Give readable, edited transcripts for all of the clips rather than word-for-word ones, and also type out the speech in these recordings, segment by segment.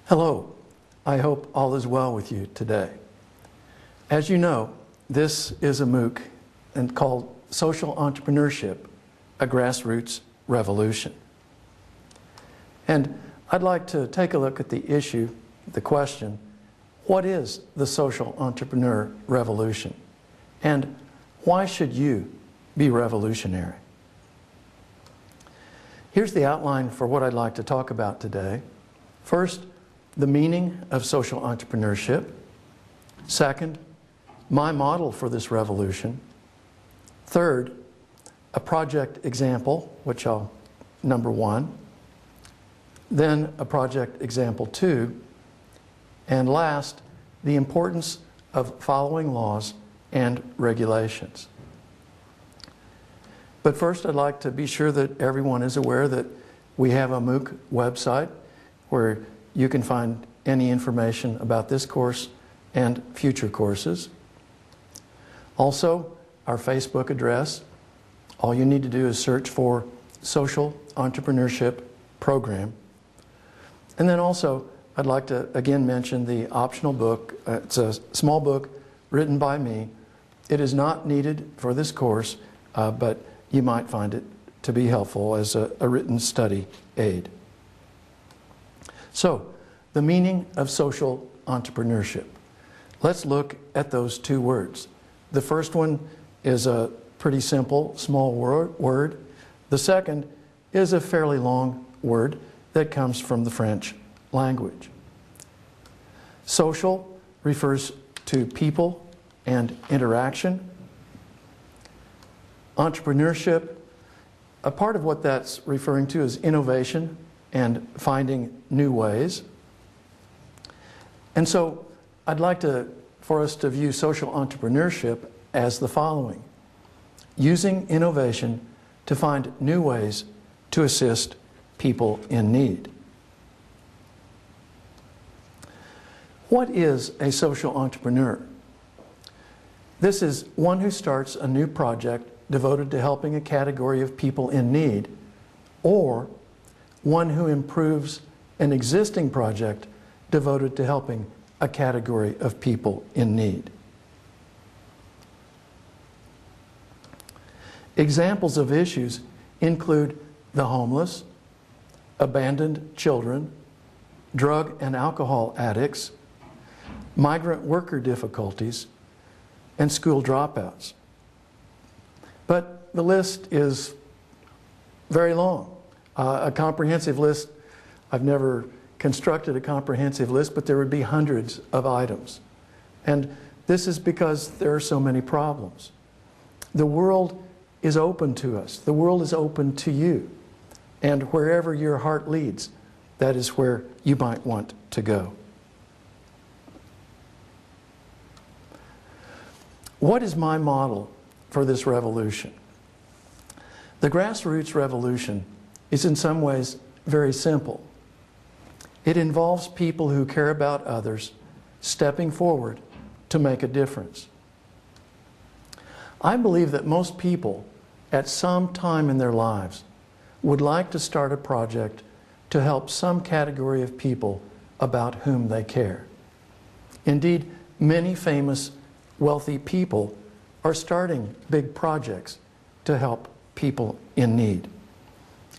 Hello, I hope all is well with you today. As you know, this is a MOOC called Social Entrepreneurship, a Grassroots Revolution. And I'd like to take a look at the issue, the question, what is the social entrepreneur revolution? And why should you be revolutionary? Here's the outline for what I'd like to talk about today. First, the meaning of social entrepreneurship. Second, my model for this revolution. Third, a project example, which I'll number 1. Then a project example 2. And last, the importance of following laws and regulations. But first, I'd like to be sure that everyone is aware that we have a MOOC website where you can find any information about this course and future courses. Also, our Facebook address. All you need to do is search for Social Entrepreneurship Program. And then also, I'd like to again mention the optional book. It's a small book written by me. It is not needed for this course, but you might find it to be helpful as a written study aid. So, the meaning of social entrepreneurship. Let's look at those two words. The first one is a pretty simple, small word. The second is a fairly long word that comes from the French language. Social refers to people and interaction. Entrepreneurship, a part of what that's referring to is innovation and finding new ways. And so I'd like for us to view social entrepreneurship as the following: using innovation to find new ways to assist people in need. What is a social entrepreneur? This is one who starts a new project devoted to helping a category of people in need, or one who improves an existing project devoted to helping a category of people in need. Examples of issues include the homeless, abandoned children, drug and alcohol addicts, migrant worker difficulties, and school dropouts. But the list is very long. A comprehensive list, I've never constructed a comprehensive list, but there would be hundreds of items. And this is because there are so many problems. The world is open to us. The world is open to you. And wherever your heart leads, that is where you might want to go. What is my model for this revolution? The grassroots revolution is in some ways very simple. It involves people who care about others stepping forward to make a difference. I believe that most people at some time in their lives would like to start a project to help some category of people about whom they care. Indeed, many famous wealthy people are starting big projects to help people in need.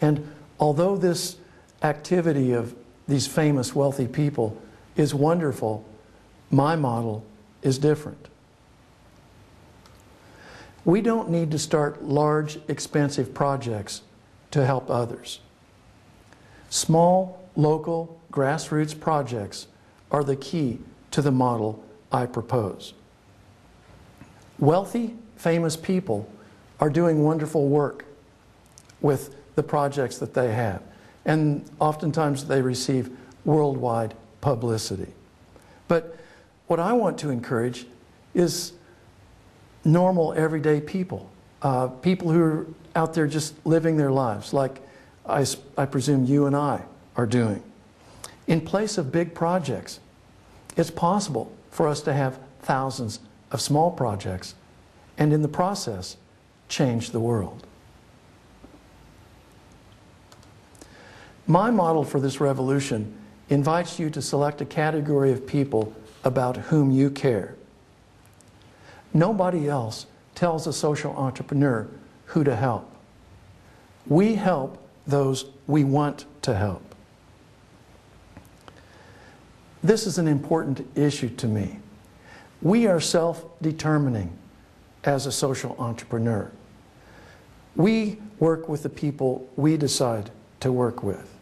And although this activity of these famous wealthy people is wonderful, my model is different. We don't need to start large, expensive projects to help others. Small, local, grassroots projects are the key to the model I propose. Wealthy, famous people are doing wonderful work with the projects that they have. And oftentimes they receive worldwide publicity. But what I want to encourage is normal, everyday people. People who are out there just living their lives, like I presume you and I are doing. In place of big projects, it's possible for us to have thousands of small projects and in the process change the world. My model for this revolution invites you to select a category of people about whom you care. Nobody else tells a social entrepreneur who to help. We help those we want to help. This is an important issue to me. We are self-determining as a social entrepreneur. We work with the people we decide to work with.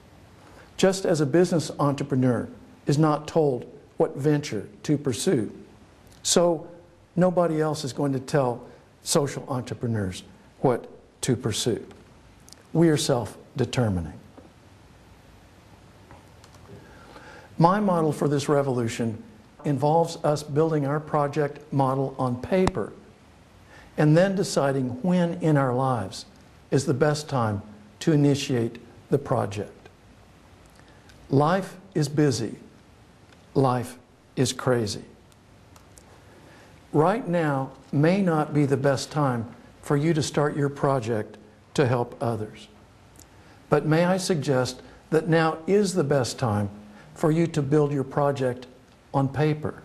Just as a business entrepreneur is not told what venture to pursue, so nobody else is going to tell social entrepreneurs what to pursue. We are self-determining. My model for this revolution involves us building our project model on paper and then deciding when in our lives is the best time to initiate the project. Life is busy. Life is crazy. Right now may not be the best time for you to start your project to help others. But may I suggest that now is the best time for you to build your project on paper.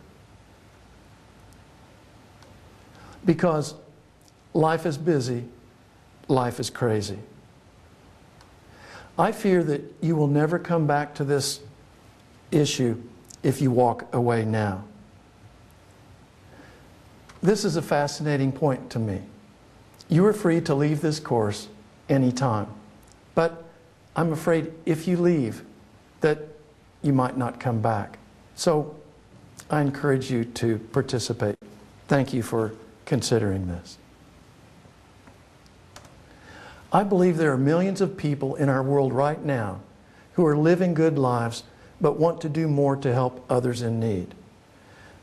Because life is busy, life is crazy. I fear that you will never come back to this issue if you walk away now. This is a fascinating point to me. You are free to leave this course anytime, but I'm afraid if you leave that you might not come back. So I encourage you to participate. Thank you for considering this. I believe there are millions of people in our world right now who are living good lives but want to do more to help others in need.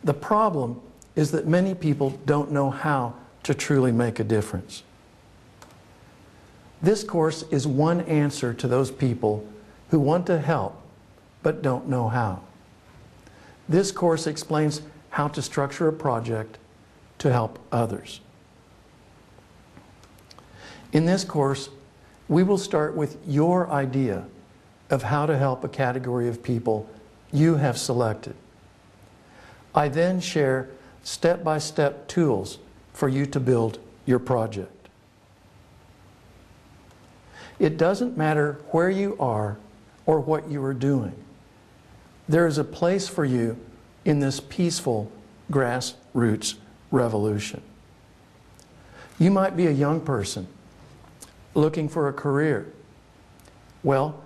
The problem is that many people don't know how to truly make a difference. This course is one answer to those people who want to help but don't know how. This course explains how to structure a project to help others. In this course, we will start with your idea of how to help a category of people you have selected. I then share step-by-step tools for you to build your project. It doesn't matter where you are or what you are doing. There is a place for you in this peaceful grassroots revolution. You might be a young person looking for a career. Well,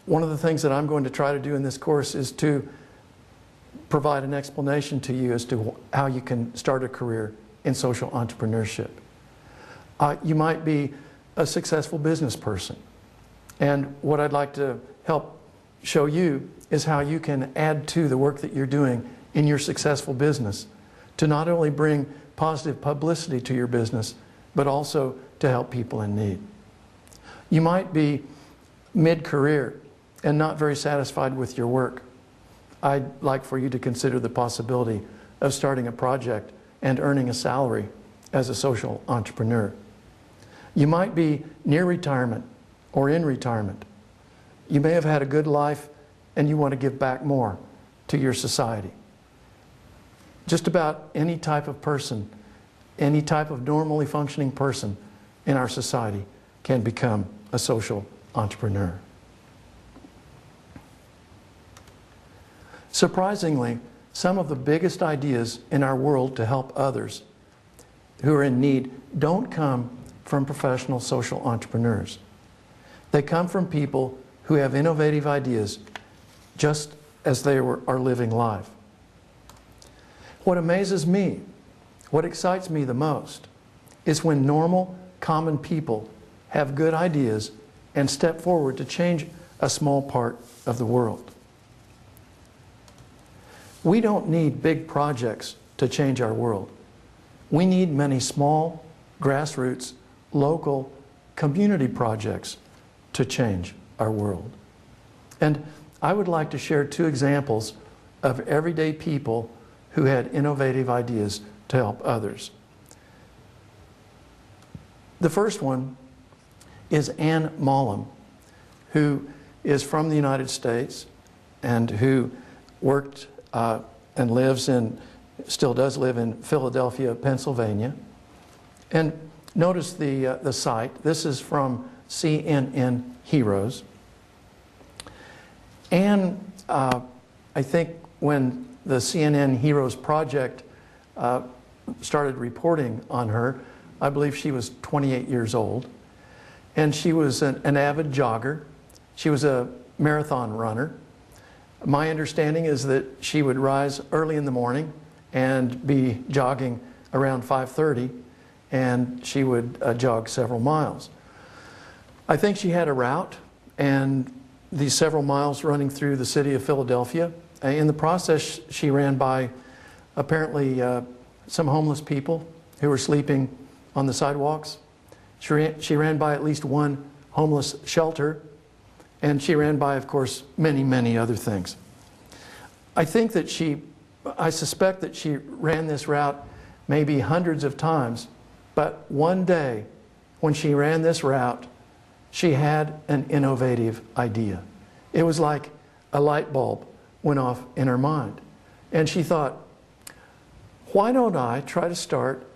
one of the things that I'm going to try to do in this course is to provide an explanation to you as to how you can start a career in social entrepreneurship. You might be a successful business person, and what I'd like to help show you is how you can add to the work that you're doing in your successful business to not only bring positive publicity to your business, but also to help people in need. You might be mid-career and not very satisfied with your work. I'd like for you to consider the possibility of starting a project and earning a salary as a social entrepreneur. You might be near retirement or in retirement. You may have had a good life and you want to give back more to your society. Just about any type of person, any type of normally functioning person in our society can become a social entrepreneur. Surprisingly, some of the biggest ideas in our world to help others who are in need don't come from professional social entrepreneurs. They come from people who have innovative ideas just as they are living life. What amazes me, what excites me the most, is when normal, common people have good ideas and step forward to change a small part of the world. We don't need big projects to change our world. We need many small, grassroots, local, community projects to change our world. And I would like to share two examples of everyday people who had innovative ideas to help others. The first one is Anne Mollum, who is from the United States, and who worked and lives in, still does live in Philadelphia, Pennsylvania. And notice the site. This is from CNN Heroes. And I think when the CNN Heroes Project started reporting on her, I believe she was 28 years old. And she was an avid jogger. She was a marathon runner. My understanding is that she would rise early in the morning and be jogging around 5:30, and she would jog several miles. I think she had a route, and these several miles running through the city of Philadelphia. In the process, she ran by apparently some homeless people who were sleeping on the sidewalks. She ran by at least one homeless shelter, and she ran by, of course, many, many other things. I suspect that she ran this route maybe hundreds of times, but one day when she ran this route, she had an innovative idea. It was like a light bulb went off in her mind. And she thought, why don't I try to start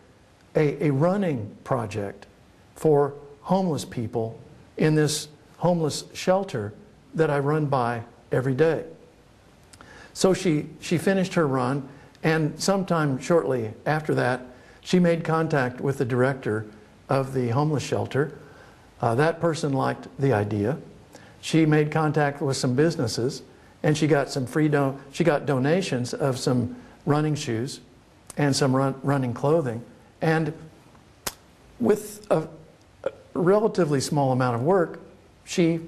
a running project for homeless people in this homeless shelter that I run by every day. So she finished her run, and sometime shortly after that, she made contact with the director of the homeless shelter. That person liked the idea. She made contact with some businesses, and she got some she got donations of some running shoes and some running clothing. And with a relatively small amount of work, she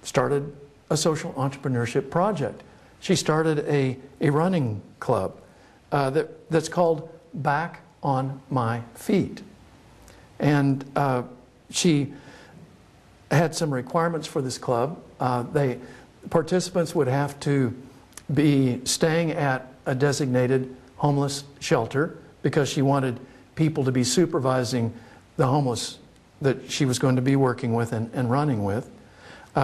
started a social entrepreneurship project. She started a running club that's called Back on My Feet. And she had some requirements for this club. Participants would have to be staying at a designated homeless shelter because she wanted people to be supervising the homeless that she was going to be working with and running with.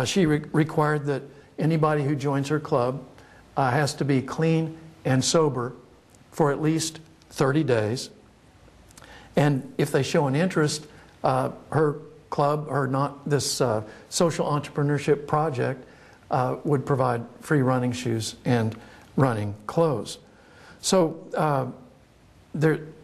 She required that anybody who joins her club has to be clean and sober for at least 30 days. And if they show an interest, her club, or this social entrepreneurship project, would provide free running shoes and running clothes. So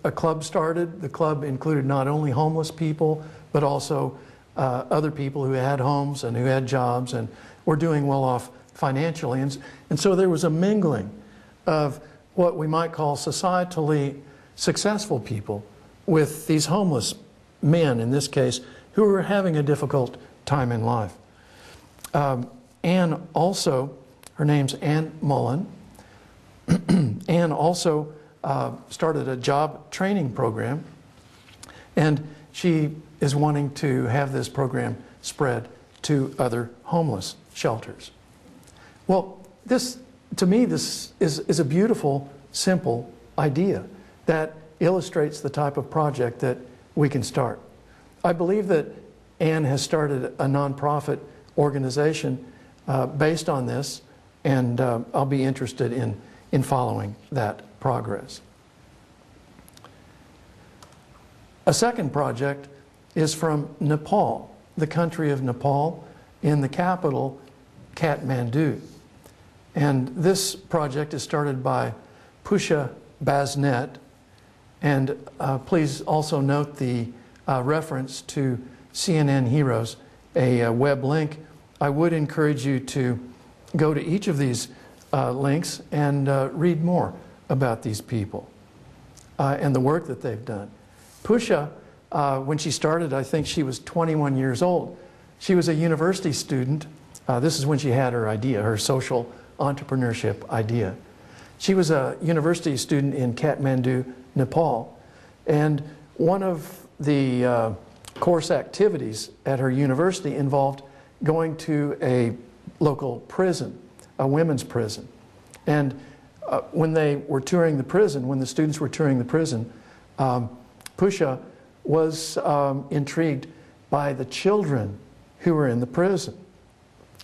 a club started. The club included not only homeless people, but also other people who had homes and who had jobs and were doing well off financially. And so there was a mingling of what we might call societally successful people with these homeless men, in this case, who were having a difficult time in life. Anne also, her name's Anne Mullen, Anne also started a job training program, and she is wanting to have this program spread to other homeless shelters. Well, to me, this is a beautiful, simple idea that illustrates the type of project that we can start. I believe that Anne has started a nonprofit organization based on this, and I'll be interested in following that progress. A second project is from Nepal, the country of Nepal, in the capital, Kathmandu. And this project is started by Pusha Basnet. And please also note the reference to CNN Heroes, a web link. I would encourage you to go to each of these links and read more about these people and the work that they've done. Pusha, when she started, I think she was 21 years old. She was a university student. This is when she had her idea, her social entrepreneurship idea. She was a university student in Kathmandu, Nepal, and one of the course activities at her university involved going to a local prison, a women's prison. And when they were touring the prison, when the students were touring the prison, Pusha was intrigued by the children who were in the prison.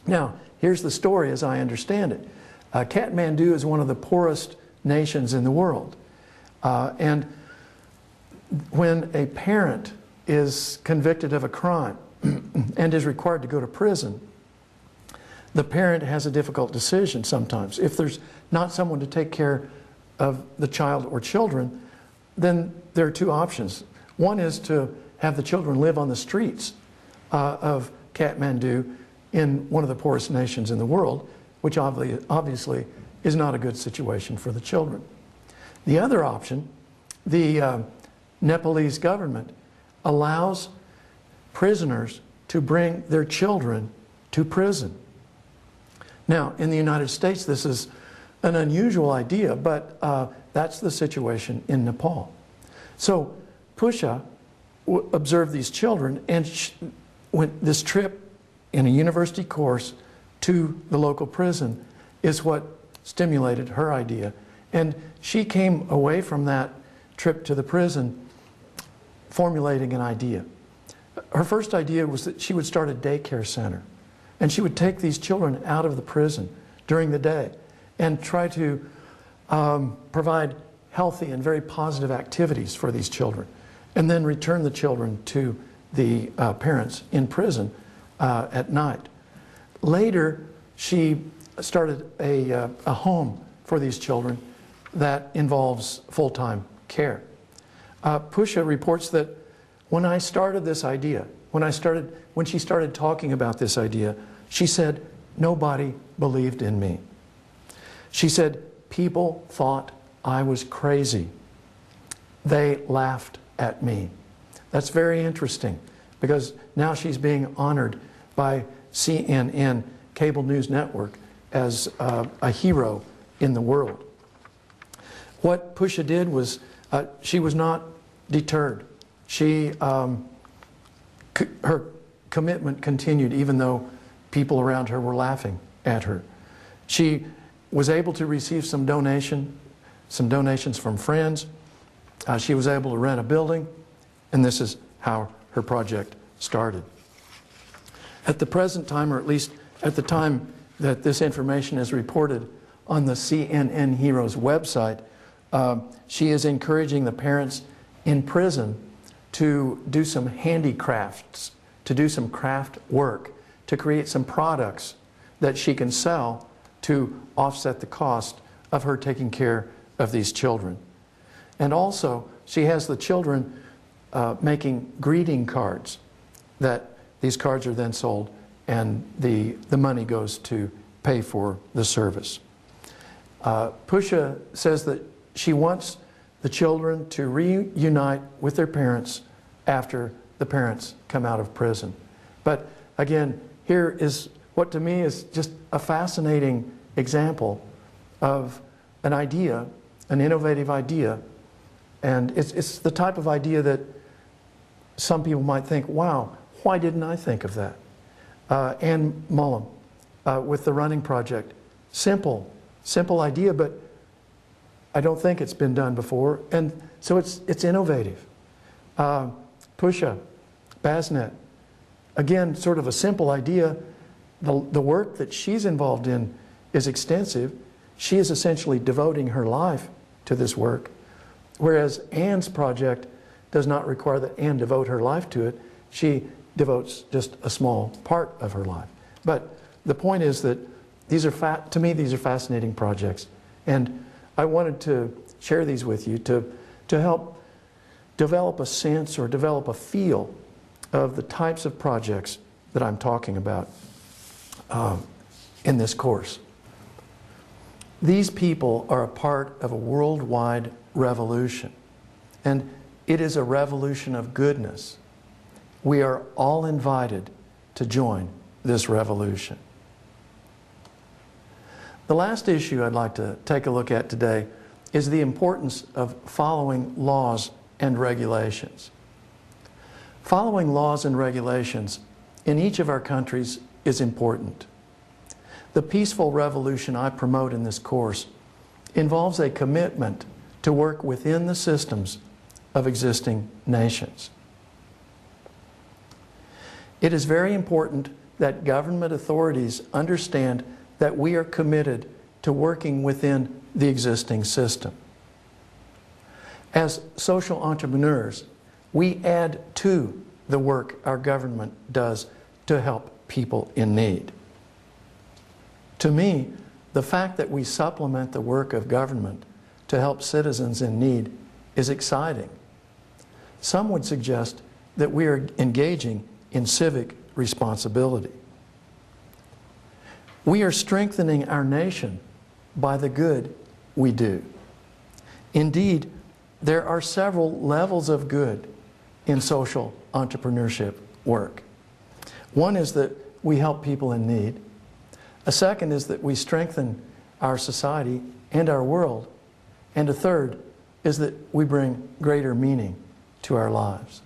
Now, here's the story as I understand it. Kathmandu is one of the poorest nations in the world. And when a parent is convicted of a crime and is required to go to prison, the parent has a difficult decision sometimes. If there's not someone to take care of the child or children, then there are two options. One is to have the children live on the streets of Kathmandu in one of the poorest nations in the world, which obviously is not a good situation for the children. The other option, the Nepalese government allows prisoners to bring their children to prison. Now, in the United States, this is an unusual idea, but that's the situation in Nepal. So Pusha observed these children and went this trip in a university course to the local prison is what stimulated her idea. And she came away from that trip to the prison formulating an idea. Her first idea was that she would start a daycare center, and she would take these children out of the prison during the day and try to provide healthy and very positive activities for these children, and then return the children to the parents in prison at night. Later, she started a home for these children that involves full-time care. Pusha reports that when I started this idea, when she started talking about this idea, she said, nobody believed in me. She said, people thought I was crazy. They laughed at me. That's very interesting because now she's being honored by CNN cable news network as a hero in the world. What Pusha did was she was not deterred. Her commitment continued even though people around her were laughing at her. She was able to receive some donations from friends. She was able to rent a building, and this is how her project started. At the present time, or at least at the time that this information is reported on the CNN Heroes website, she is encouraging the parents in prison to do some handicrafts, to do some craft work, to create some products that she can sell to offset the cost of her taking care of these children. And also, she has the children making greeting cards. That these cards are then sold and the money goes to pay for the service. Pusha says that she wants the children to reunite with their parents after the parents come out of prison. But again, here is what to me is just a fascinating example of an idea, an innovative idea, and it's the type of idea that some people might think, wow, why didn't I think of that? Anne Mullum with the Running Project. Simple idea, but I don't think it's been done before, and so it's innovative. Pusha, Basnet, again, sort of a simple idea. The work that she's involved in is extensive. She is essentially devoting her life to this work, whereas Anne's project does not require that Anne devote her life to it. She devotes just a small part of her life. But the point is that these are, to me, these are fascinating projects. And I wanted to share these with you to help develop a sense or develop a feel of the types of projects that I'm talking about in this course. These people are a part of a worldwide revolution, and it is a revolution of goodness. We are all invited to join this revolution. The last issue I'd like to take a look at today is the importance of following laws and regulations. Following laws and regulations in each of our countries is important. The peaceful revolution I promote in this course involves a commitment to work within the systems of existing nations. It is very important that government authorities understand that we are committed to working within the existing system. As social entrepreneurs, we add to the work our government does to help people in need. To me, the fact that we supplement the work of government to help citizens in need is exciting. Some would suggest that we are engaging in civic responsibility. We are strengthening our nation by the good we do. Indeed, there are several levels of good in social entrepreneurship work. One is that we help people in need. A second is that we strengthen our society and our world. And a third is that we bring greater meaning to our lives.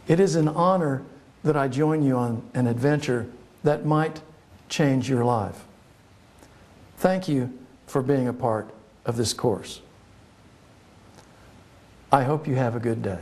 It is an honor that I join you on an adventure that might change your life. Thank you for being a part of this course. I hope you have a good day.